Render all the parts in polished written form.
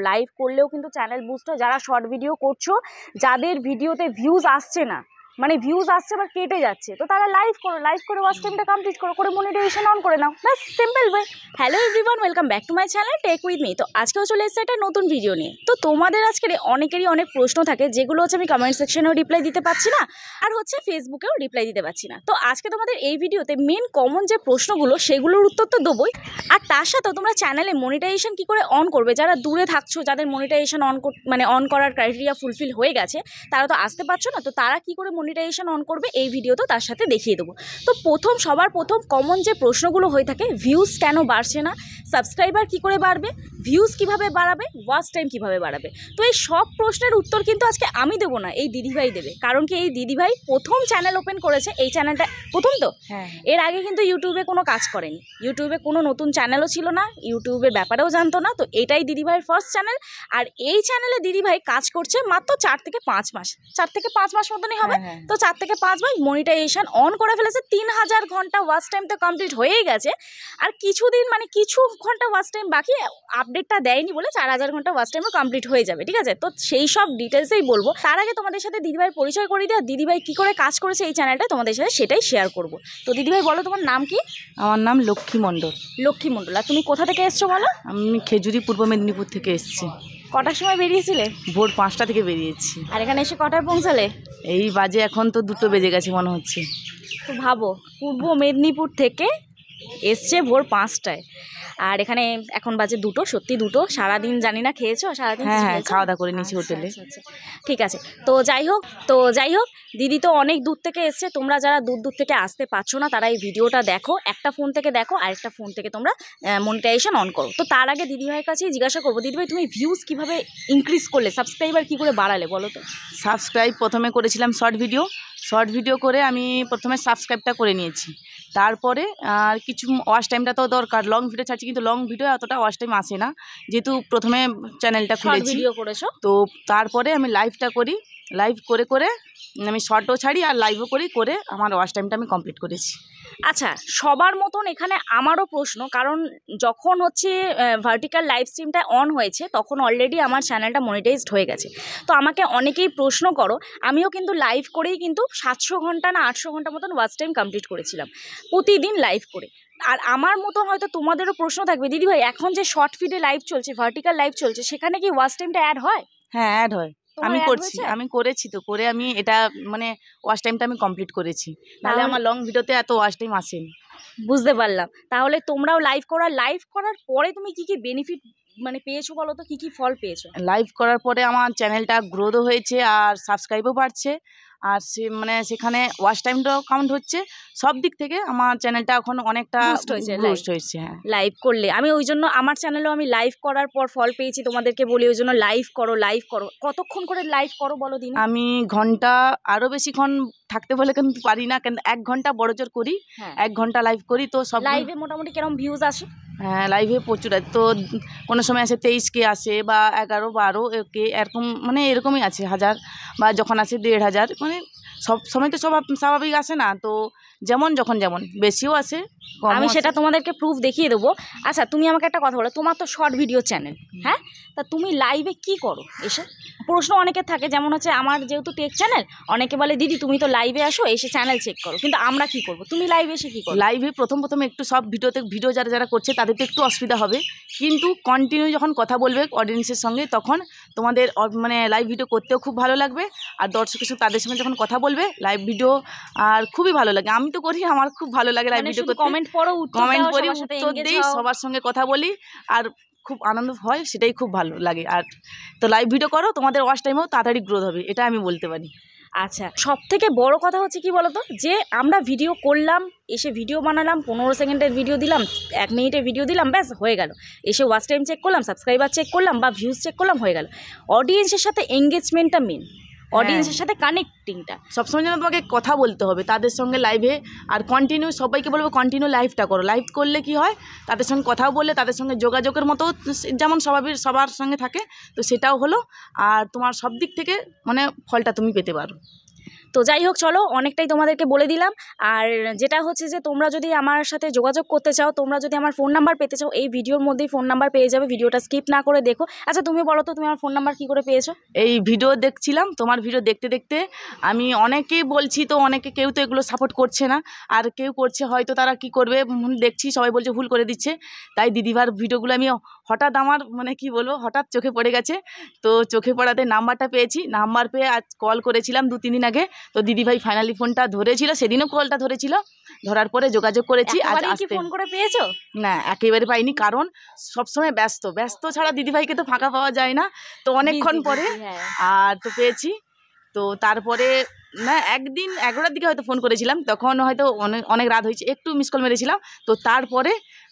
Live করলেও কিন্তু channel boost হয়। যারা শর্ট ভিডিও করছো, যাদের ভিডিওতে ভিউজ আসছে না, মানে ভিউজ আসছে বা কেটে যাচ্ছে, তো তারা লাইভ করো, লাইভ করে ওয়াচ টাইমটা কমপ্লিট করো, করে মনিটাইজেশন অন করে নাও, ব্যাস simple way. Hello everyone, welcome back to my channel tech with me. তো আজকেও চলে এসেছে একটা নতুন ভিডিও নিয়ে। তো তোমাদের আজকের অনেকেরই অনেক প্রশ্ন থাকে, যেগুলো হচ্ছে আমি কমেন্ট সেকশনেও রিপ্লাই দিতে পারছি না, আর হচ্ছে ফেসবুকেও রিপ্লাই দিতে পারছি না। তো আজকে তোমাদের এই ভিডিওতে মেন কমন যে প্রশ্নগুলো, সেগুলোর উত্তর তো দেবই, আর তার সাথেও তোমরা চ্যানেলে মনিটাইজেশন কী করে অন করবে, যারা দূরে থাকছো, যাদের মনিটাইজেশন অন করার ক্রাইটেরিয়া ফুলফিল হয়ে গেছে, তারা তো আসতে পারছো না, তো তারা কী করে মনিটাইজেশন অন করবে এই ভিডিওতে তার সাথে দেখিয়ে দেবো। তো সবার প্রথম কমন যে প্রশ্নগুলো হয়ে থাকে, ভিউজ কেন বাড়ছে না, সাবস্ক্রাইবার কী করে বাড়বে, ভিউজ কীভাবে বাড়াবে, ওয়াচ টাইম কীভাবে বাড়াবে, তো এই সব প্রশ্নের উত্তর কিন্তু আজকে আমি দেবো না, এই দিদিভাই দেবে। কারণ কি, এই দিদিভাই প্রথম চ্যানেল ওপেন করেছে, এই চ্যানেলটা প্রথম তো, এর আগে কিন্তু ইউটিউবে কোনো কাজ করেনি, ইউটিউবে কোনো নতুন চ্যানেলও ছিল না, ইউটিউবের ব্যাপারেও জানতো না, তো এটাই দিদিভাইয়ের ফার্স্ট চ্যানেল। আর এই চ্যানেলে দিদিভাই কাজ করছে মাত্র 4 থেকে 5 মাস, 4 থেকে 5 মাস মতনই হবে। তো 4 থেকে 5 মাস মনিটাইজেশন অন করে ফেলেছে, 3000 ঘন্টা ওয়াচ টাইম তো কমপ্লিট হয়েই গেছে, আর কিছুদিন মানে কিছু ঘন্টা ওয়াচ টাইম বাকি, আপডেটটা দেয়নি বলে 4000 ঘন্টা ওয়াচ টাইমও কমপ্লিট হয়ে যাবে, ঠিক আছে? তো সেই সব ডিটেলসেই বলবো। তার আগে তোমাদের সাথে দিদিভাইয়ের পরিচয় করিয়ে দিই, আর দিদিভাই কী করে কাজ করেছে এই চ্যানেলটা তোমাদের সাথে সেটাই শেয়ার করব। তো দিদিভাই বলো, তোমার নাম কি? আমার নাম লক্ষ্মী মণ্ডল। লক্ষ্মী মণ্ডল। আর তুমি কোথা থেকে এসছো বলো? আমি খেজুরি পূর্ব মেদিনীপুর থেকে এসেছি। কটার সময় বেরিয়েছিলে? ভোর 5টা থেকে বেরিয়েছি। আর এখানে এসে কটায় পৌঁছালে? এই বাজে এখন তো 2টো বেজে গেছে মনে হচ্ছে। তো ভাবো, পূর্ব মেদিনীপুর থেকে এসছে ভোর 5টায়, আর এখানে এখন বাজে 2টো। সত্যি 2টো। সারাদিন জানি না খেয়েছো? সারাদিন খাওয়া দাওয়া করে নিয়েছি হোটেলে। ঠিক আছে। তো যাই হোক দিদি তো অনেক দূর থেকে এসছে। তোমরা যারা দূর থেকে আসতে পারছো না, তারা এই ভিডিওটা দেখো, একটা ফোন থেকে দেখো, আরেকটা ফোন থেকে তোমরা মনিটাইজেশন অন করো। তো তার আগে দিদিভাইয়ের কাছেই জিজ্ঞাসা করবো, দিদিভাই তুমি ভিউজ কীভাবে ইনক্রিজ করলে, সাবস্ক্রাইবার কী করে বাড়ালে বলো তো? সাবস্ক্রাইব প্রথমে করেছিলাম শর্ট ভিডিও করে আমি প্রথমে সাবস্ক্রাইবটা করে নিয়েছি। তারপরে আর কিছু ওয়াচ টাইমটা তো দরকার, লং ভিডিও ছাড়ছি, কিন্তু লং ভিডিও এতটা ওয়াচ টাইম আসে না, যেহেতু প্রথমে চ্যানেলটা খুলেছি। তো তারপরে আমি লাইভটা করি, লাইভ করে আমি শর্টও ছাড়ি আর লাইভও করে আমার ওয়াচ টাইমটা আমি কমপ্লিট করেছি। আচ্ছা, সবার মতন এখানে আমারও প্রশ্ন, কারণ যখন হচ্ছে ভার্টিক্যাল লাইভ স্ট্রিমটা অন হয়েছে, তখন অলরেডি আমার চ্যানেলটা মনিটাইজড হয়ে গেছে। তো আমাকে অনেকেই প্রশ্ন করো, আমিও কিন্তু লাইভ করেই কিন্তু 700 ঘন্টা না 800 ঘন্টা মতন ওয়াচ টাইম কমপ্লিট করেছিলাম, প্রতিদিন লাইভ করে। আর আমার মতন হয়তো তোমাদেরও প্রশ্ন থাকবে, দিদিভাই এখন যে শর্ট ফিডে লাইভ চলছে, ভার্টিক্যাল লাইভ চলছে, সেখানে কি ওয়াচ টাইমটা অ্যাড হয়? হ্যাঁ, অ্যাড হয়। আমি করেছি তো, করে আমি এটা মানে ওয়াচ টাইমটা আমি কমপ্লিট করেছি, তাহলে আমার লং ভিডিওতে এত ওয়াচ টাইম আসেনি। বুঝতে পারলাম। তাহলে তোমরাও লাইভ করার পরে তুমি কি বেনিফিট মানে পেয়েছো বলো তো, কি ফল পেয়েছো? লাইভ করার পরে আমার চ্যানেলটা গ্রোথও হয়েছে, আর সাবস্ক্রাইবও বাড়ছে, আর সেখানে ওয়াচ টাইমটাও কাউন্ট হচ্ছে। সব দিক থেকে আমার চ্যানেলটা এখন অনেকটা বুস্ট হয়েছে। হ্যাঁ, লাইভ করলে আমি ওই জন্য আমার চ্যানেলেও আমি লাইভ করার পর ফল পেয়েছি, তোমাদেরকে বলি ওই জন্য লাইভ করো। কতক্ষণ করে লাইভ করো বলো দিনে? আমি ঘন্টা আরও বেশিক্ষণ থাকতে বলে কিন্তু পারি না, কিন্তু 1 ঘন্টা বড় জোর করি, 1 ঘন্টা লাইভ করি। তো সব লাইভে মোটামুটি কিরকম ভিউজ আসে? হ্যাঁ, লাইভে প্রচুর। তো কোনো সময় আসে 23K আসে, বা 11-12K, এরকম মানে এরকমই আছে 1000, বা যখন আসে 1500, মানে সব সময় তো সব স্বাভাবিক আসে না, তো যখন যেমন বেশিও আসে। আমি সেটা তোমাদেরকে প্রুফ দেখিয়ে দেবো। আচ্ছা, তুমি আমাকে একটা কথা বলো, তোমার তো শর্ট ভিডিও চ্যানেল, হ্যাঁ, তা তুমি লাইভে কি করো এসে? প্রশ্ন অনেকের থাকে, যেমন হচ্ছে আমার যেহেতু টেক চ্যানেল, অনেকে বলে দিদি তুমি তো লাইভে আসো, এসে চ্যানেল চেক করো, কিন্তু আমরা কি করব? তুমি লাইভে এসে কি করো? লাইভে প্রথম একটু সব ভিডিও যারা করছে তাদের তো একটু অসুবিধা হবে, কিন্তু কন্টিনিউ যখন কথা বলবে অডিয়েন্সের সঙ্গে, তখন তোমাদের মানে লাইভ ভিডিও করতেও খুব ভালো লাগবে, আর দর্শকের সঙ্গে তাদের সঙ্গে যখন কথা বলবে লাইভ ভিডিও, আর খুবই ভালো লাগে। আমি তো করি, আমার খুব ভালো লাগে লাইভ ভিডিও করতে। কমেন্ট পড়ি, উত্তর দিই, সবার সঙ্গে কথা বলি, আর খুব আনন্দ হয়, সেটাই খুব ভালো লাগে। আর তো লাইভ ভিডিও করো, তোমাদের ওয়াচ টাইমও তাড়াতাড়ি গ্রোথ হবে, এটা আমি বলতে পারি। আচ্ছা, সব থেকে বড় কথা হচ্ছে কি বলতো, যে আমরা ভিডিও করলাম, এসে ভিডিও বানালাম, 15 সেকেন্ডের ভিডিও দিলাম, 1 মিনিটের ভিডিও দিলাম, ব্যাস হয়ে গেল। এসে ওয়াচ টাইম চেক করলাম, সাবস্ক্রাইবার চেক করলাম, বা ভিউজ চেক করলাম, হয়ে গেল। অডিয়েন্সের সাথে এঙ্গেজমেন্টটা মেন, অডিয়েন্সের সাথে কানেক্টিংটা সবসময় যেন তোমাকে কথা বলতে হবে তাদের সঙ্গে লাইভে, আর কন্টিনিউ সবাইকে বলবো কন্টিনিউ লাইভটা করো। লাইভ করলে কি হয়, তাদের সঙ্গে কথাও বললে তাদের সঙ্গে যোগাযোগের মতো যেমন সবার সঙ্গে থাকে, তো সেটাও হলো, আর তোমার সব দিক থেকে মানে ফলটা তুমি পেতে পারো। তো যাই হোক, চলো অনেকটাই তোমাদেরকে বলে দিলাম। আর যেটা হচ্ছে যে তোমরা যদি আমার সাথে যোগাযোগ করতে চাও, তোমরা যদি আমার ফোন নাম্বার পেতে চাও, এই ভিডিওর মধ্যেই ফোন নাম্বার পেয়ে যাবে, ভিডিওটা স্কিপ না করে দেখো। আচ্ছা তুমি বলো তো, তুমি আমার ফোন নাম্বার কী করে পেয়েছো? এই ভিডিও দেখছিলাম, তোমার ভিডিও দেখতে দেখতে আমি অনেকেই বলছি, তো অনেকে কেউ তো এগুলো সাপোর্ট করছে না, আর কেউ করছে হয়তো তারা কি করবে দেখছি, সবাই বলছে ভুল করে দিচ্ছে। তাই দিদিভার ভিডিওগুলো আমি হঠাৎ আমার কি বলবো, হঠাৎ চোখে পড়ে গেছে। তো চোখে পড়াতে নাম্বারটা পেয়েছি, নাম্বার পেয়ে আজ কল করেছিলাম 2-3 দিন আগে। তো দিদিভাই ফাইনালি ফোনটা ধরেছিল, সেদিনও কলটা ধরেছিল, ধরার পরে যোগাযোগ করেছি। আজ আসতে ফোন করে পেয়েছো? না, একেবারে পাইনি, কারণ সবসময় ব্যস্ত ছাড়া দিদিভাইকে তো ফাঁকা পাওয়া যায় না। তো অনেকক্ষণ পরে আর তো পেয়েছি। তো তারপরে না, একদিন 11টার দিকে হয়তো ফোন করেছিলাম, তখন হয়তো অনেক রাত হয়েছে, একটু মিস কল মেরেছিলাম। তো তারপরে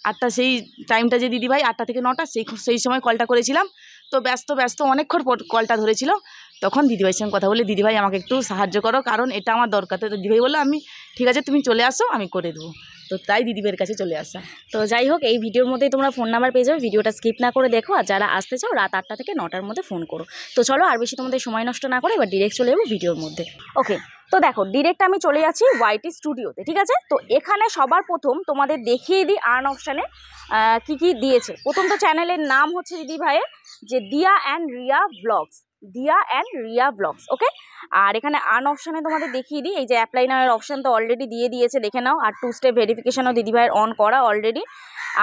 8টা, সেই টাইমটা যে দিদিভাই 8টা থেকে 9টা, সেই সময় কলটা করেছিলাম। তো ব্যস্ত অনেকক্ষণ পর কলটা ধরেছিল। তখন দিদিভাইয়ের সঙ্গে কথা বলে, দিদিভাই আমাকে একটু সাহায্য করো, কারণ এটা আমার দরকার। তো দিদিভাই বললো, আমি ঠিক আছে, তুমি চলে আসো, আমি করে দেবো। তো তাই দিদিভাইয়ের কাছে চলে আসা। তো যাই হোক, এই ভিডিওর মধ্যেই তোমরা ফোন নাম্বার পেয়ে যাবে, ভিডিওটা স্কিপ না করে দেখো। আর যারা আসতে চাও রাত 8টা থেকে 9টার মধ্যে ফোন করো। তো চলো আর বেশি তোমাদের সময় নষ্ট না করে এবার ডিরেক্ট চলে যাবো ভিডিওর মধ্যে। ওকে, তো দেখো ডিরেক্ট আমি চলে যাচ্ছি ওয়াইটি স্টুডিওতে, ঠিক আছে? তো এখানে সবার প্রথম তোমাদের দেখিয়ে দিই আর্ন অপশানে কি কি দিয়েছে। প্রথম তো চ্যানেলের নাম হচ্ছে দিদিভাইয়ের যে দিয়া অ্যান্ড রিয়া ব্লগস, দিয়া অ্যান্ড রিয়া ব্লগস। ওকে, আর এখানে আর্ন অপশানে তোমাদের দেখিয়ে দিই, এই যে অ্যাপ্লাই নাওয়ের অপশান তো অলরেডি দিয়ে দিয়েছে, দেখে নাও। আর 2 স্টেপ ভেরিফিকেশনও দিদিভাইয়ের অন করা অলরেডি।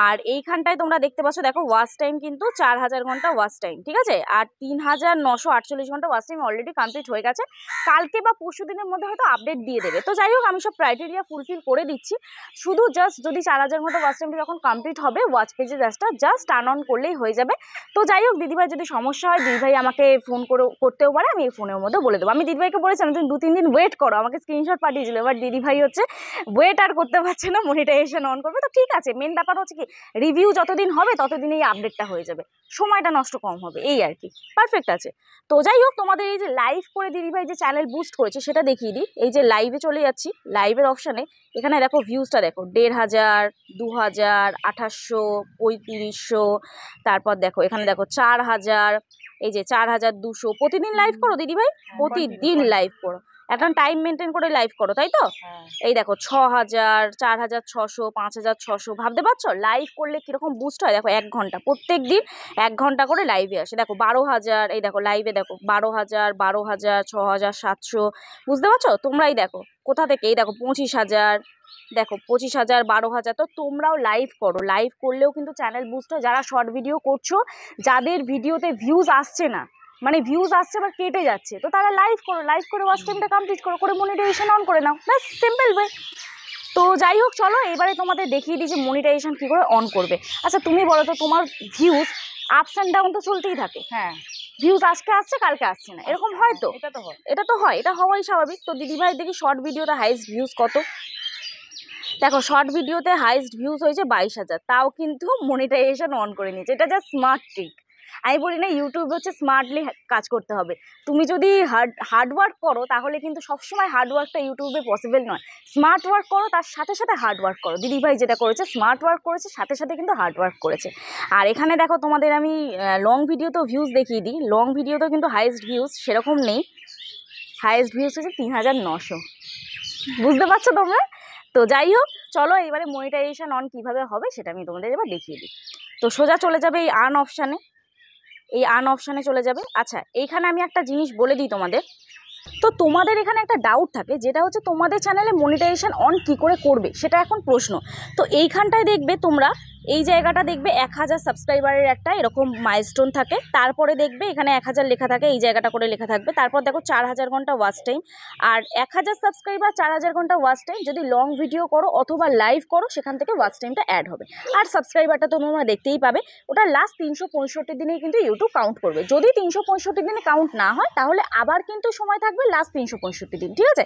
আর এইখানটায় তোমরা দেখতে পাচ্ছ, দেখো ওয়াচ টাইম কিন্তু 4000 ঘন্টা ওয়াচ টাইম, ঠিক আছে? আর 3948 ঘন্টা ওয়াচ টাইম অলরেডি কমপ্লিট হয়ে গেছে। কালকে বা পরশু দিনের মধ্যে হয়তো আপডেট দিয়ে দেবে। তো যাই হোক, আমি সব ক্রাইটেরিয়া ফুলফিল করে দিচ্ছি। শুধু জাস্ট যদি 4000 ঘন্টা ওয়াচ টাইমটা যখন কমপ্লিট হবে, ওয়াচ পেজে জাস্ট টার্ন অন করলেই হয়ে যাবে। তো যাই হোক, দিদিভাই যদি সমস্যা হয়, দিদিভাই আমাকে ফোন করতেও পারে, আমি এই ফোনের মধ্যে বলে দেবো। আমি দিদিভাইকে বলেছিলাম তুমি 2-3 দিন ওয়েট করো, আমাকে স্ক্রিনশট পাঠিয়েছিল। এবার দিদিভাই হচ্ছে ওয়েট আর করতে পারছে না, মনিটাইজেশন অন করবে। তো ঠিক আছে, মেন ব্যাপার হচ্ছে কি, রিভিউ যতদিন হবে ততদিন এই আপডেটটা হয়ে যাবে, সময়টা নষ্ট কম হবে, এই আর কি। পারফেক্ট আছে। তো যাই হোক, তোমাদের এই যে লাইভ করে দিদিভাই যে চ্যানেল বুস্ট করেছে সেটা দেখিয়ে দিই। এই যে লাইভে চলে যাচ্ছি, লাইভের অপশানে এখানে দেখো ভিউজটা দেখো 1500, 2000, 2800, 3500, তারপর দেখো এখানে দেখো 4000, এই যে 4200। প্রতিদিন লাইভ করো দিদিভাই? প্রতিদিন লাইভ করো, একটা টাইম মেনটেন করে লাইভ করো, তাই তো? এই দেখো 6000, 4600, 5600, ভাবতে পারছো লাইভ করলে কিরকম বুস্ট হয়? দেখো 1 ঘন্টা, প্রত্যেক দিন 1 ঘন্টা করে লাইভে আসে। দেখো 12000, এই দেখো লাইভে দেখো 12000, 12000, 6700, বুঝতে পারছো? তোমরাই দেখো কোথা থেকে, এই দেখো 25000, দেখো 25000, 12000। তো তোমরাও লাইভ করো, লাইভ করলেও কিন্তু চ্যানেল বুস্ট হয়। যারা শর্ট ভিডিও করছো, যাদের ভিডিওতে ভিউজ আসছে না, মানে ভিউজ আসছে বা কেটে যাচ্ছে, তো তারা লাইভ করো, লাইভ করে ওয়াচ টাইমটা কমপ্লিট করো, করে মনিটাইজেশন অন করে নাও, ব্যাস সিম্পল ওয়ে। তো যাই হোক, চলো এবারে তোমাদের দেখিয়ে দিই যে মনিটাইজেশন কী করে অন করবে। আচ্ছা তুমি বলো তো, তোমার ভিউজ আপস অ্যান্ড ডাউন তো চলতেই থাকে। হ্যাঁ, ভিউজ আজকে আসছে, কালকে আসছে না, এরকম হয় তো? এটা তো হয়, এটা হওয়াই স্বাভাবিক। তো দিদিভাই দেখি শর্ট ভিডিওতে হাইস্ট ভিউজ কত। দেখো শর্ট ভিডিওতে হাইস্ট ভিউজ হয়েছে 22000, তাও কিন্তু মনিটাইজেশন অন করে নিয়েছে। এটা জাস্ট স্মার্ট ট্রিক। আমি বলি না ইউটিউব হচ্ছে স্মার্টলি কাজ করতে হবে। তুমি যদি হার্ডওয়ার্ক করো তাহলে কিন্তু সবসময় হার্ডওয়ার্কটা ইউটিউবে পসিবল নয়। স্মার্ট ওয়ার্ক করো, তার সাথে সাথে হার্ডওয়ার্ক করো। দিদিভাই যেটা করেছে, স্মার্ট ওয়ার্ক করেছে, সাথে সাথে কিন্তু হার্ডওয়ার্ক করেছে। আর এখানে দেখো তোমাদের আমি লং ভিডিওতেও ভিউজ দেখিয়ে দিই। লং ভিডিওতেও কিন্তু হাইস্ট ভিউজ সেরকম নেই, হাইস্ট ভিউজ হচ্ছে 3900, বুঝতে পারছো তোমরা? তো যাই হোক, চলো এবারে মনিটাইজেশন অন কিভাবে হবে সেটা আমি তোমাদের এবার দেখিয়ে দিই। তো সোজা চলে যাবে এই আর্ন অপশানে, এই আর্ন অপশানে চলে যাবে। আচ্ছা এইখানে আমি একটা জিনিস বলে দিই তোমাদের। তো তোমাদের এখানে একটা ডাউট থাকে, যেটা হচ্ছে তোমাদের চ্যানেলে মনিটাইজেশন অন কি করে করবে, সেটা এখন প্রশ্ন। তো এইখানটায় দেখবে তোমরা, এই জায়গাটা দেখবে 1000 সাবস্ক্রাইবারের একটা এরকম মাইলস্টোন থাকে। তারপরে দেখবে এখানে 1000 লেখা থাকে, এই জায়গাটা করে লেখা থাকবে। তারপর দেখো 4000 ঘন্টা ওয়াচ টাইম। আর 1000 সাবস্ক্রাইবার, 4000 ঘন্টা ওয়াচ টাইম, যদি লং ভিডিও করো অথবা লাইভ করো সেখান থেকে ওয়াচ টাইমটা অ্যাড হবে। আর সাবস্ক্রাইবারটা তো তোমরা দেখতেই পাবে, ওটা লাস্ট 365 দিনেই কিন্তু ইউটিউব কাউন্ট করবে। যদি 365 দিনে কাউন্ট না হয় তাহলে আবার কিন্তু সময় থাকবে লাস্ট 365 দিন, ঠিক আছে?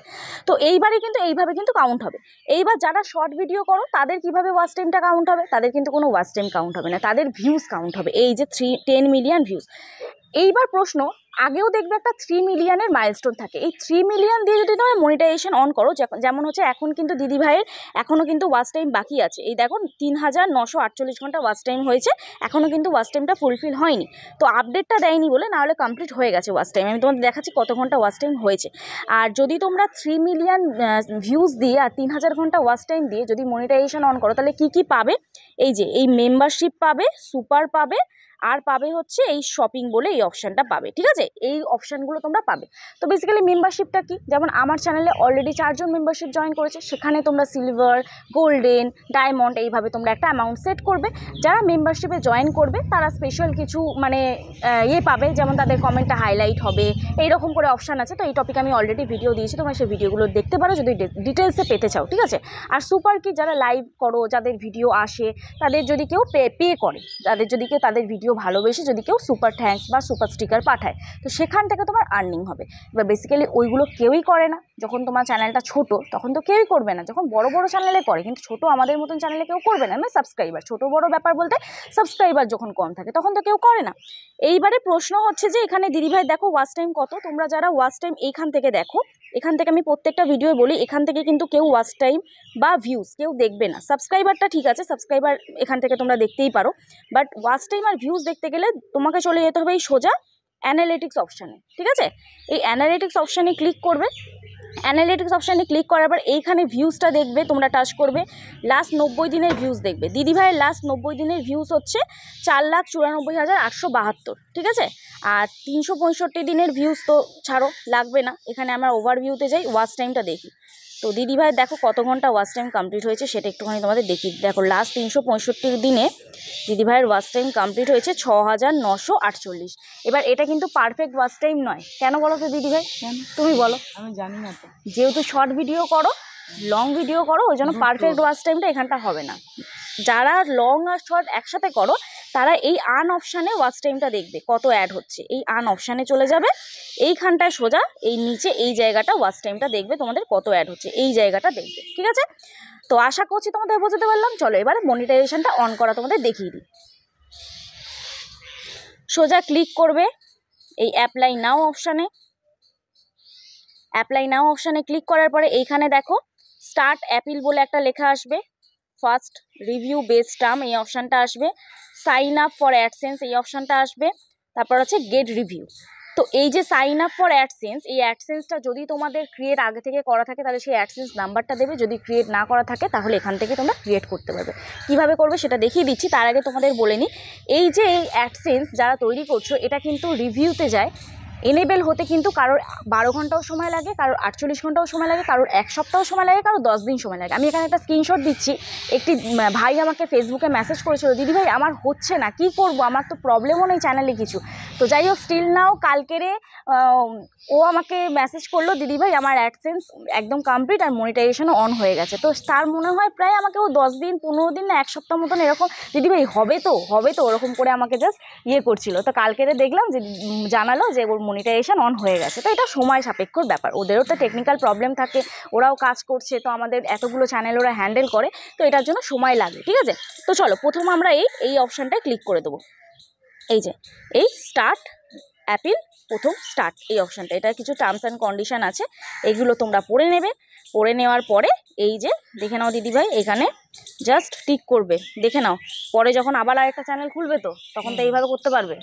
তো এইবারে কিন্তু এইভাবে কিন্তু কাউন্ট হবে। এইবার যারা শর্ট ভিডিও করো তাদের কিভাবে ওয়াচ টাইমটা কাউন্ট হবে? তাদের কিন্তু কোনো ওয়াচ টাইম কাউন্ট হবে না, তাদের ভিউজ কাউন্ট হবে। এই যে 10 মিলিয়ন ভিউজ, এইবার প্রশ্ন, আগেও দেখবে একটা 3 মিলিয়নের মাইলস্টোন থাকে, এই 3 মিলিয়ন দিয়ে যদি তুমি মনিটাইজেশন অন করো, যেমন হচ্ছে এখন কিন্তু দিদি ভাইয়ের এখনও কিন্তু ওয়াচ টাইম বাকি আছে, এই দেখো 3948 ঘন্টা ওয়াচ টাইম হয়েছে, এখনও কিন্তু ওয়াচ টাইমটা ফুলফিল হয়নি। তো আপডেটটা দেয়নি বলে, নাহলে কমপ্লিট হয়ে গেছে ওয়াচ টাইম। আমি তোমাদের দেখাচ্ছি কত ঘন্টা ওয়াচ টাইম হয়েছে। আর যদি তোমরা 3 মিলিয়ন ভিউজ দিয়ে আর 3000 ঘন্টা ওয়াচ টাইম দিয়ে যদি মনিটাইজেশন অন করো, তাহলে কি পাবে? এই যে এই মেম্বারশিপ পাবে, সুপার পাবে, আর পাবে হচ্ছে এই শপিং বলে এই অপশানটা পাবে, ঠিক আছে? এই অপশানগুলো তোমরা পাবে। তো বেসিক্যালি মেম্বারশিপটা কি, যেমন আমার চ্যানেলে অলরেডি 4 জন মেম্বারশিপ জয়েন করেছে, সেখানে তোমরা সিলভার, গোল্ডেন, ডায়মন্ড এইভাবে তোমরা একটা অ্যামাউন্ট সেট করবে। যারা মেম্বারশিপে জয়েন করবে তারা স্পেশাল কিছু মানে পাবে, যেমন তাদের কমেন্টটা হাইলাইট হবে, এইরকম করে অপশান আছে। তো এই টপিকে আমি অলরেডি ভিডিও দিয়েছি, তোমরা সেই ভিডিওগুলো দেখতে পারো যদি ডিটেলসে পেতে চাও, ঠিক আছে? আর সুপার কি, যারা লাইভ করো, যাদের ভিডিও আসে, তাদের যদি কেউ পে করে, যদি কেউ তাদের ভিডিও ভালোবেসে যদি কেউ সুপার থ্যাঙ্কস বা সুপার স্টিকার পাঠায়, তো সেখান থেকে তোমার আর্নিং হবে। এবার বেসিক্যালি ওইগুলো কেউই করে না, যখন তোমার চ্যানেলটা ছোট তখন তো কেউই করবে না, যখন বড় বড় চ্যানেলে করে, কিন্তু ছোট আমাদের মতন চ্যানেলে কেউ করবে না। মানে সাবস্ক্রাইবার, ছোট বড় ব্যাপার বলতে সাবস্ক্রাইবার যখন কম থাকে তখন তো কেউ করে না। এইবারে প্রশ্ন হচ্ছে যে এখানে দিদিভাই দেখো ওয়াচ টাইম কত, তোমরা যারা ওয়াচ টাইম এইখান থেকে দেখো, এখান থেকে আমি প্রত্যেকটা ভিডিও বলি, এখান থেকে কিন্তু কেউ ওয়াচ টাইম বা ভিউজ কেউ দেখবে না। সাবস্ক্রাইবারটা ঠিক আছে, সাবস্ক্রাইবার এখান থেকে তোমরা দেখতেই পারো, বাট ওয়াচ টাইম আর ভিউজ দেখতে গেলে তোমাকে চলে যেতে হবে এই সোজা অ্যানালিটিক্স অপশানে, ঠিক আছে? এই অ্যানালিটিক্স অপশানে ক্লিক করবে। অ্যানালিটিক্স অপশানে ক্লিক করার পর এইখানে ভিউজটা দেখবে, তোমরা টাচ করবে, লাস্ট 90 দিনের ভিউজ দেখবে। দিদিভাইয়ের লাস্ট 90 দিনের ভিউজ হচ্ছে 4,94,872, ঠিক আছে? আর 365 দিনের ভিউজ তো ছাড়ো, লাগবে না। এখানে আমরা ওভারভিউতে যাই, ওয়াচ টাইমটা দেখি। তো দিদিভাইয়ের দেখো কত ঘন্টা ওয়াচ টাইম কমপ্লিট হয়েছে সেটা একটুখানি তোমাদের দেখি। দেখো লাস্ট 365 দিনে দিদিভাইয়ের ওয়াচ টাইম কমপ্লিট হয়েছে 6,948। এবার এটা কিন্তু পারফেক্ট ওয়াচ টাইম নয়, কেন বলো তো দিদিভাই? তুমি বলো। আমি জানি না তো, যেহেতু শর্ট ভিডিও করো, লং ভিডিও করো, ওই জন্য পারফেক্ট ওয়াচ টাইমটা এখানটা হবে না। যারা লং আর শর্ট একসাথে করো তারা এই আন অপশানে ওয়াচ টাইমটা দেখবে কত অ্যাড হচ্ছে, এই আন অপশানে চলে যাবে, এইখানটায় সোজা এই নিচে এই জায়গাটা ওয়াচ টাইমটা দেখবে তোমাদের কত অ্যাড হচ্ছে, এই জায়গাটা দেখবে, ঠিক আছে? তো আশা করছি তোমাদের বোঝাতে পারলাম। চলো এবারে মনিটাইজেশনটা অন করা তোমাদের দেখিয়ে দিই। সোজা ক্লিক করবে এই অ্যাপ্লাই নাও অপশানে। অ্যাপ্লাই নাও অপশানে ক্লিক করার পরে এইখানে দেখো স্টার্ট অ্যাপিল বলে একটা লেখা আসবে, ফার্স্ট রিভিউ বেস টার্ম এই অপশানটা আসবে, সাইন আপ ফর অ্যাডসেন্স এই অপশানটা আসবে, তারপর হচ্ছে গেট রিভিউ। তো এই যে সাইন আপ ফর অ্যাডসেন্স, এই অ্যাডসেন্সটা যদি তোমাদের ক্রিয়েট আগে থেকে করা থাকে তাহলে সেই অ্যাডসেন্স নাম্বারটা দেবে, যদি ক্রিয়েট না করা থাকে তাহলে এখান থেকে তোমরা ক্রিয়েট করতে পারবে। কীভাবে করবে সেটা দেখিয়ে দিচ্ছি, তার আগে তোমাদের বলে নিই, এই যে এই অ্যাডসেন্স যারা তৈরি করছো এটা কিন্তু রিভিউতে যায়, এনেবেল হতে কিন্তু কারোর 12 ঘন্টাও সময় লাগে, কারোর 48 ঘন্টাও সময় লাগে, কারোর 1 সপ্তাহ সময় লাগে, কারোর 10 দিন সময় লাগে। আমি এখানে একটা স্ক্রিনশট দিচ্ছি, একটি ভাই আমাকে ফেসবুকে মেসেজ করেছিল, দিদি ভাই আমার হচ্ছে না, কি করব, আমার তো প্রবলেমও নেই চ্যানেলে কিছু। তো যাই হোক, স্টিল নাও কালকেরে ও আমাকে মেসেজ করলো, দিদি ভাই আমার অ্যাডসেন্স একদম কমপ্লিট আর মনিটাইজেশনও অন হয়ে গেছে। তো তার মনে হয় প্রায় আমাকে ও 10 দিন 15 দিন না 1 সপ্তাহ মতন এরকম, দিদি ভাই হবে তো ওরকম করে আমাকে জাস্ট করছিল। তো কালকেরে দেখলাম যে জানালো যে ওর মনিটাইজেশন অন হয়ে গেছে। তো এটা সময় সাপেক্ষর ব্যাপার, ওদেরও তো টেকনিক্যাল প্রবলেম থাকে, ওরাও কাজ করছে, তো আমাদের এতগুলো চ্যানেল ওরা হ্যান্ডেল করে, তো এটার জন্য সময় লাগে, ঠিক আছে? তো চলো প্রথম আমরা এই অপশানটায় ক্লিক করে দেবো। এই যে এই স্টার্ট অ্যাপিল, প্রথম স্টার্ট এই অপশানটা, এটা কিছু টার্মস অ্যান্ড কন্ডিশন আছে, এগুলো তোমরা পড়ে নেবে। পড়ে নেওয়ার পরে এই যে দেখে নাও দিদিভাই, এখানে জাস্ট টিক করবে, দেখে নাও, পরে যখন আবার আরেকটা চ্যানেল খুলবে তো তখন তো এইভাবে করতে পারবে,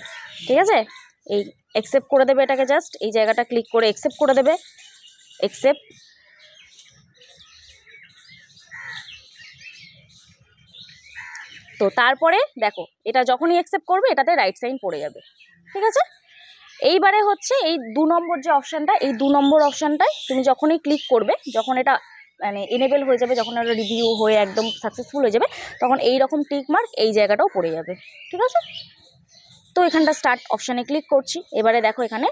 ঠিক আছে? এই অ্যাকসেপ্ট করে দেবে এটাকে, জাস্ট এই জায়গাটা ক্লিক করে অ্যাকসেপ্ট করে দেবে, অ্যাকসেপ্ট। তো তারপরে দেখো এটা যখনই অ্যাকসেপ্ট করবে এটাতে রাইট সাইন পড়ে যাবে, ঠিক আছে? এইবারে হচ্ছে এই 2 নম্বর যে অপশানটা, এই 2 নম্বর অপশানটায় তুমি যখনই ক্লিক করবে, যখন এটা মানে এনেবেল হয়ে যাবে, যখন এটা রিভিউ হয়ে একদম সাকসেসফুল হয়ে যাবে, তখন এই রকম টিক মার্ক এই জায়গাটাও পড়ে যাবে, ঠিক আছে? তো এখানটা স্টার্ট অপশানে ক্লিক করছি। এবারে দেখো এখানে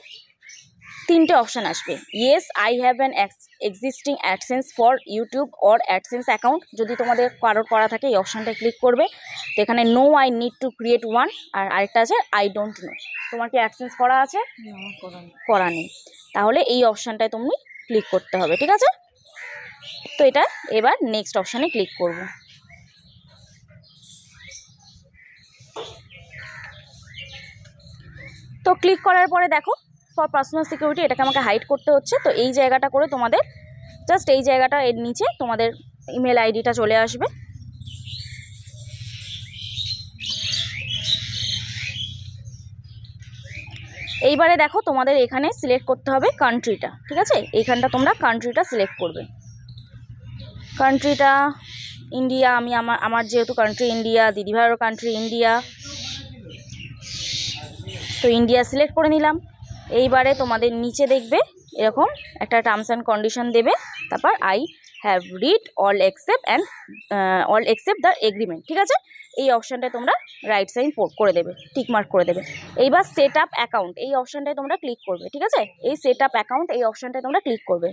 3টে অপশান আসবে, yes I have an existing AdSense for YouTube or AdSense account, যদি তোমাদের কারোর করা থাকে এই অপশানটায় ক্লিক করবে। তো এখানে no I need to create one, আর আরেকটা আছে আই ডোন্ট নো, তোমার কি অ্যাডসেন্স করা আছে? করা নেই, তাহলে এই অপশানটায় তুমি ক্লিক করতে হবে, ঠিক আছে? তো এটা এবার নেক্সট অপশানে ক্লিক করব। তো তো ক্লিক করার পরে দেখো ফর পার্সোনাল সিকিউরিটি এটাকে আমাকে হাইড করতে হচ্ছে। তো এই জায়গাটা করে তোমাদের জাস্ট এই জায়গাটা এর নিচে তোমাদের ইমেল আইডিটা চলে আসবে। এইবারে দেখো তোমাদের এখানে সিলেক্ট করতে হবে কান্ট্রিটা, ঠিক আছে? এইখানটা তোমরা কান্ট্রিটা সিলেক্ট করবে। কান্ট্রিটা ইন্ডিয়া, আমি আমার যেহেতু কান্ট্রি ইন্ডিয়া, দিদিভাইয়েরও কান্ট্রি ইন্ডিয়া, তো ইন্ডিয়া সিলেক্ট করে নিলাম। এইবারে তোমাদের নিচে দেখবে এরকম একটা টার্মস অ্যান্ড কন্ডিশন দেবে, তারপর I have read all accept the agreement, ঠিক আছে? এই অপশানটায় তোমরা রাইট সাইন করে দেবে, টিকমার্ক করে দেবে। এইবার সেট আপ অ্যাকাউন্ট এই অপশানটায় তোমরা ক্লিক করবে, ঠিক আছে? এই সেট আপ অ্যাকাউন্ট এই অপশানটায় তোমরা ক্লিক করবে।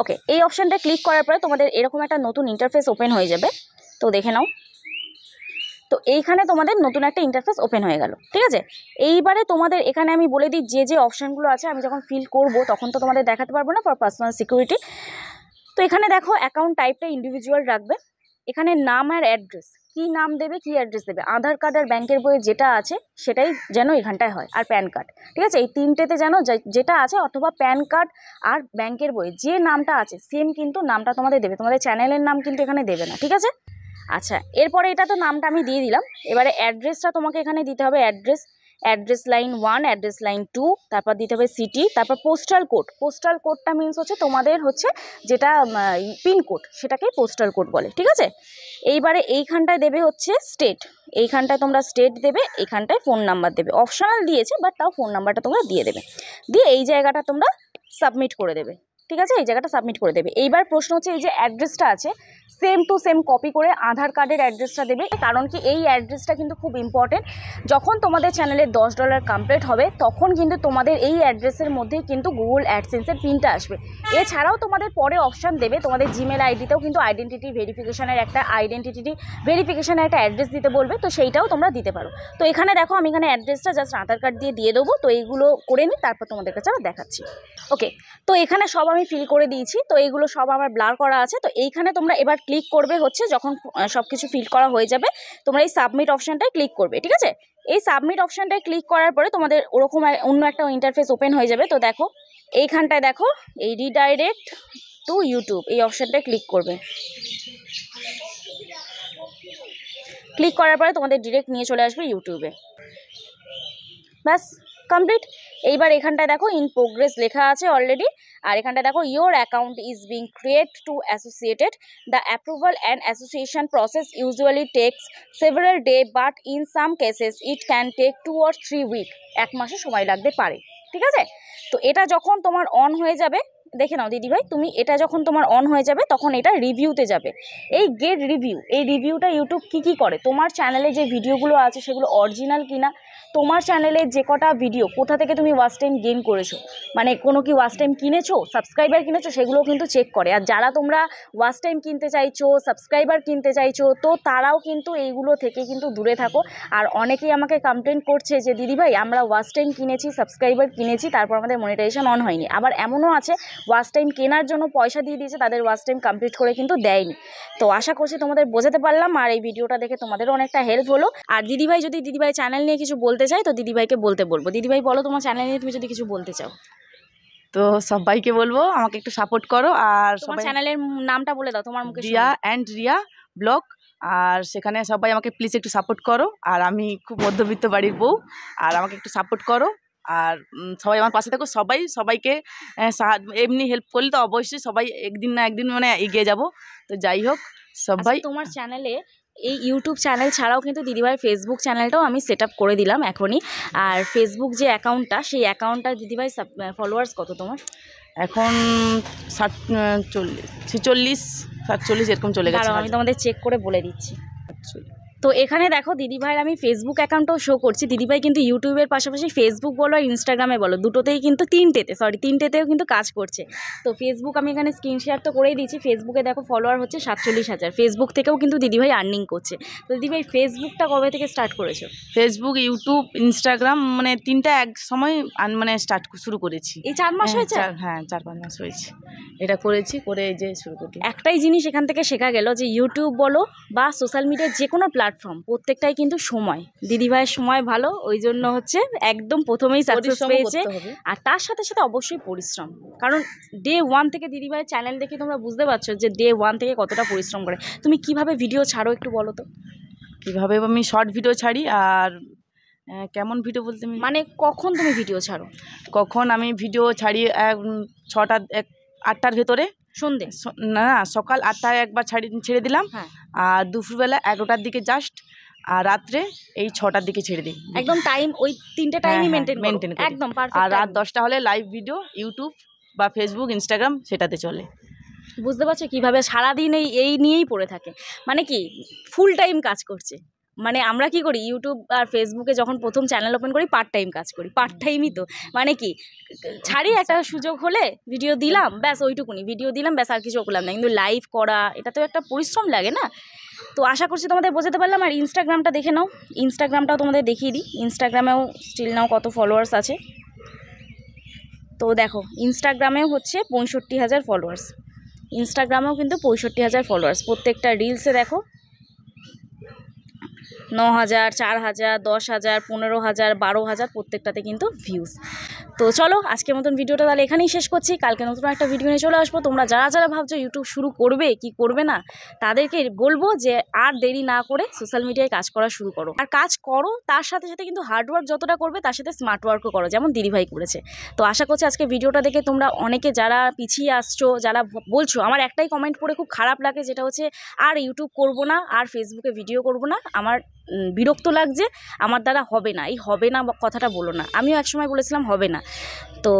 ওকে, এই অপশানটা ক্লিক করার পরে তোমাদের এরকম একটা নতুন ইন্টারফেস ওপেন হয়ে যাবে। তো দেখে নাও, তো এইখানে তোমাদের নতুন একটা ইন্টারফেস ওপেন হয়ে গেল, ঠিক আছে? এইবারে তোমাদের এখানে আমি বলে দিই যে অপশানগুলো আছে আমি যখন ফিল করব তখন তো তোমাদের দেখাতে পারবো না ফর পার্সোনাল সিকিউরিটি। তো এখানে দেখো অ্যাকাউন্ট টাইপটা ইন্ডিভিজুয়াল রাখবে। এখানে নাম আর অ্যাড্রেস, কি নাম দেবে কি অ্যাড্রেস দেবে, আধার কার্ড আর ব্যাংকের বইয়ে যেটা আছে সেটাই যেন এখানটায় হয়, আর প্যান কার্ড, ঠিক আছে? এই তিনটেতে যেন যেটা আছে, অথবা প্যান কার্ড আর ব্যাংকের বইয়ে যে নামটা আছে সেম কিন্তু নামটা তোমাদের দেবে, তোমাদের চ্যানেলের নাম কিন্তু এখানে দেবে না, ঠিক আছে? আচ্ছা, এরপরে এটা তো নামটা আমি দিয়ে দিলাম। এবারে অ্যাড্রেসটা তোমাকে এখানে দিতে হবে, অ্যাড্রেস লাইন 1, অ্যাড্রেস লাইন 2, তারপর দিতে হবে সিটি, তারপর পোস্টাল কোডটা মিনস হচ্ছে তোমাদের হচ্ছে যেটা পিনকোড, সেটাকেই পোস্টাল কোড বলে, ঠিক আছে? এইবারে এইখানটায় দেবে হচ্ছে স্টেট, এইখানটায় তোমরা স্টেট দেবে, এইখানটায় ফোন নাম্বার দেবে, অপশনাল দিয়েছে বাট তাও ফোন নাম্বারটা তোমরা দিয়ে দেবে, দিয়ে এই জায়গাটা তোমরা সাবমিট করে দেবে, ঠিক আছে? এই জায়গাটা সাবমিট করে দেবে। এইবার প্রশ্ন হচ্ছে এই যে অ্যাড্রেসটা আছে সেম টু সেম কপি করে আধার কার্ডের অ্যাড্রেসটা দেবে, কারণ কি এই অ্যাড্রেসটা কিন্তু খুব ইম্পর্টেন্ট। যখন তোমাদের চ্যানেলে $10 কমপ্লিট হবে তখন কিন্তু তোমাদের এই অ্যাড্রেসের মধ্যেই কিন্তু গুগল অ্যাডসেন্সের পিনটা আসবে। এছাড়াও তোমাদের পরে অপশান দেবে তোমাদের জিমেল আইডিতেও কিন্তু আইডেন্টিটি ভেরিফিকেশানের একটা অ্যাড্রেস দিতে বলবে, তো সেইটাও তোমরা দিতে পারো। তো এখানে দেখো আমি এখানে অ্যাড্রেসটা জাস্ট আধার কার্ড দিয়ে দেবো। তো এইগুলো করে নিই, তারপর তোমাদের কাছে আবার দেখাচ্ছি। ওকে, তো এখানে সব আমি ফিল করে দিয়েছি, তো এইগুলো সব আমার ব্লার করা আছে। তো এইখানে তোমরা এবার ক্লিক করবে হচ্ছে যখন সব কিছু ফিল করা হয়ে যাবে তোমরা এই সাবমিট অপশানটায় ক্লিক করবে, ঠিক আছে? এই সাবমিট অপশানটায় ক্লিক করার পরে তোমাদের ওরকম অন্য একটা ইন্টারফেস ওপেন হয়ে যাবে। তো দেখো এইখানটায় দেখো এই রিডাইরেক্ট টু ইউটিউব এই অপশানটায় ক্লিক করবে। ক্লিক করার পরে তোমাদের ডিরেক্ট নিয়ে চলে আসবে ইউটিউবে। ব্যাস কমপ্লিট। এইবার এখানটায় দেখো ইন প্রোগ্রেস লেখা আছে অলরেডি, আর এখানটায় দেখো your account is being create to associated, the approval and association process usually takes several day but in some cases it can take 2 or 3 week, 1 মাসে সময় লাগতে পারে, ঠিক আছে? তো এটা যখন তোমার অন হয়ে যাবে, দেখে নাও দিদিভাই তুমি, এটা যখন তোমার অন হয়ে যাবে তখন এটা রিভিউতে যাবে। এই গেট রিভিউ, এই রিভিউটা ইউটিউব কী করে, তোমার চ্যানেলে যে ভিডিওগুলো আছে সেগুলো অরিজিনাল কিনা, তোমার চ্যানেলে যে কটা ভিডিও কোথা থেকে তুমি ওয়াচ টাইম গেইন করেছো, মানে কোনো কি ওয়াচ টাইম কিনেছো, সাবস্ক্রাইবার কিনেছো, সেগুলো কিন্তু চেক করে। আর যারা তোমরা ওয়াচ টাইম কিনতে চাইছো, সাবস্ক্রাইবার কিনতে চাইছো, তো তারাও কিন্তু এইগুলো থেকে কিন্তু দূরে থাকো। আর অনেকেই আমাকে কমপ্লেন করছে যে দিদিভাই আমরা ওয়াচ টাইম কিনেছি, সাবস্ক্রাইবার কিনেছি, তারপর আমাদের মনিটাইজেশন অন হয়নি। আবার এমনও আছে ওয়াচ টাইম কেনার জন্য পয়সা দিয়ে দিয়েছে, তাদের ওয়াচ টাইম কমপ্লিট করে কিন্তু দেয়নি। তো আশা করছি তোমাদের বোঝাতে পারলাম, আর এই ভিডিওটা দেখে তোমাদেরও অনেকটা হেল্প হলো। আর দিদিভাই যদি দিদিভাই চ্যানেল নিয়ে কিছু বলতে চাই তো দিদিভাইকে বলবো। দিদিভাই বলো তোমার চ্যানেল নিয়ে তুমি যদি কিছু বলতে চাও। তো সবাইকে বলবো আমাকে একটু সাপোর্ট করো, আর তোমার চ্যানেলের নামটা বলে দাও তোমার মুখে। রিয়া ব্লগ, আর সেখানে সবাই আমাকে প্লিজ একটু সাপোর্ট করো। আর আমি খুব মধ্যবিত্ত বাড়ির বউ, আর আমাকে একটু সাপোর্ট করো, আর সবাই আমার পাশে থাকো। সবাইকে এমনি হেল্প করলে তো অবশ্যই সবাই একদিন না একদিন মানে এগিয়ে যাব। তো যাই হোক সবাই, তোমার চ্যানেলে এই ইউটিউব চ্যানেল ছাড়াও কিন্তু দিদিভাইয়ের ফেসবুক চ্যানেলটাও আমি সেট আপ করে দিলাম এখনই। আর ফেসবুক যে অ্যাকাউন্টটা, সেই অ্যাকাউন্টটা দিদিভাই ফলোয়ার্স কত তোমার? এখন 46 47 এরকম চলে গেছে। আমি তোমাদের চেক করে বলে দিচ্ছি। তো এখানে দেখো দিদিভাইয়ের আমি ফেসবুক অ্যাকাউন্টও শো করছি। দিদিভাই কিন্তু ইউটিউবের পাশাপাশি ফেসবুক বলো আর ইনস্টাগ্রামে বলো দুটোতেই কিন্তু তিনটেতেও কিন্তু কাজ করছে। তো ফেসবুক আমি এখানে স্ক্রিন শেয়ার তো করেই দিয়েছি। ফেসবুকে দেখো ফলোয়ার হচ্ছে 47,000। ফেসবুক থেকেও কিন্তু দিদিভাই আর্নিং করছে। তো দিদিভাই ফেসবুকটা কবে থেকে স্টার্ট করেছো? ফেসবুক, ইউটিউব, ইনস্টাগ্রাম মানে তিনটা এক সময় মানে স্টার্ট শুরু করেছি। এই 4 মাস হয়েছে? হ্যাঁ 4-5 মাস হয়েছে এটা করেছি, করে এই যে শুরু করি। একটাই জিনিস এখান থেকে শেখা গেল যে ইউটিউব বলো বা সোশ্যাল মিডিয়ার যে কোনো প্ল্যাটফর্ম প্রত্যেকটাই কিন্তু সময়। দিদিভাইয়ের সময় ভালো, ওই জন্য হচ্ছে একদম প্রথমেই সাকসেস পেয়েছে। আর তার সাথে সাথে অবশ্যই পরিশ্রম, কারণ ডে 1 থেকে দিদিভাইয়ের চ্যানেল দেখে তোমরা বুঝতে পারছো যে ডে 1 থেকে কতটা পরিশ্রম করে। তুমি কিভাবে ভিডিও ছাড়ো একটু বলো তো? কীভাবে আমি শর্ট ভিডিও ছাড়ি, আর কেমন ভিডিও বলতে মানে কখন তুমি ভিডিও ছাড়ো? কখন আমি ভিডিও ছাড়ি 8টার ভেতরে, সন্ধে না সকাল 8টায় একবার ছেড়ে দিলাম, হ্যাঁ, আর দুপুরবেলা 11টার দিকে জাস্ট, আর রাত্রে এই 6টার দিকে ছেড়ে দিই। একদম টাইম ওই 3টে টাইমই মেনটেন করি একদম পারফেক্ট। আর রাত 10টা হলে লাইভ ভিডিও ইউটিউব বা ফেসবুক, ইনস্টাগ্রাম সেটাতে চলে। বুঝতে পারছো কীভাবে সারাদিন এই নিয়েই পড়ে থাকে, মানে কি ফুল টাইম কাজ করছে। মানে আমরা কি করি ইউটিউব আর ফেসবুকে যখন প্রথম চ্যানেল ওপেন করি পার্ট টাইম কাজ করি, পার্ট টাইমই তো, মানে কি ছাড়ি একটা সুযোগ হলে ভিডিও দিলাম ব্যাস, ওইটুকুনি ভিডিও দিলাম ব্যাস, আর কিছু করলাম না। কিন্তু লাইভ করা এটা তো একটা পরিশ্রম লাগে না। তো আশা করছি তোমাদের বোঝাতে পারলাম। আর ইনস্টাগ্রামটা দেখে নাও, ইনস্টাগ্রামটাও তোমাদের দেখিয়ে দিই। ইনস্টাগ্রামেও স্টিল নাও কত ফলোয়ার্স আছে। তো দেখো ইনস্টাগ্রামেও হচ্ছে 65,000 ফলোয়ার্স, ইনস্টাগ্রামেও কিন্তু 65,000 ফলোয়ার্স। প্রত্যেকটা রিলসে দেখো 9,000, 4,000, 10,000, 15,000, 12,000 প্রত্যেকটাতে কিন্তু ভিউজ। তো চলো আজকের মতন ভিডিওটা তাহলে এখানেই শেষ করছি। কালকে নতুন একটা ভিডিও নিয়ে চলে আসবো। তোমরা যারা ভাবছো ইউটিউব শুরু করবে কি করবে না, তাদেরকে বলবো যে আর দেরি না করে সোশ্যাল মিডিয়ায় কাজ করা শুরু করো। আর কাজ করো, তার সাথে সাথে কিন্তু হার্ডওয়ার্ক যতটা করবে তার সাথে স্মার্ট ওয়ার্কও করো, যেমন দিদিভাই করেছে। তো আশা করছি আজকে ভিডিওটা দেখে তোমরা অনেকে যারা পিছিয়ে আসছো, যারা বলছো, আমার একটাই কমেন্ট পড়ে খুব খারাপ লাগে, যেটা হচ্ছে আর ইউটিউব করবো না, আর ফেসবুকে ভিডিও করবো না, আমার বিরক্ত লাগছে, আমার দ্বারা হবে না। এই হবে না কথাটা বলো না, আমিও একসময় বলেছিলাম হবে না। তো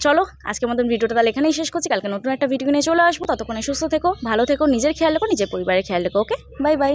চলো আজকের মতন ভিডিওটা তাহলে এখানেই শেষ করছি। কালকে নতুন একটা ভিডিও নিয়ে চলে আসবো। ততক্ষণে সুস্থ থেকো, ভালো থেকো, নিজের খেয়াল রেখো, নিজের পরিবারের খেয়াল রেখো। ওকে, বাই বাই।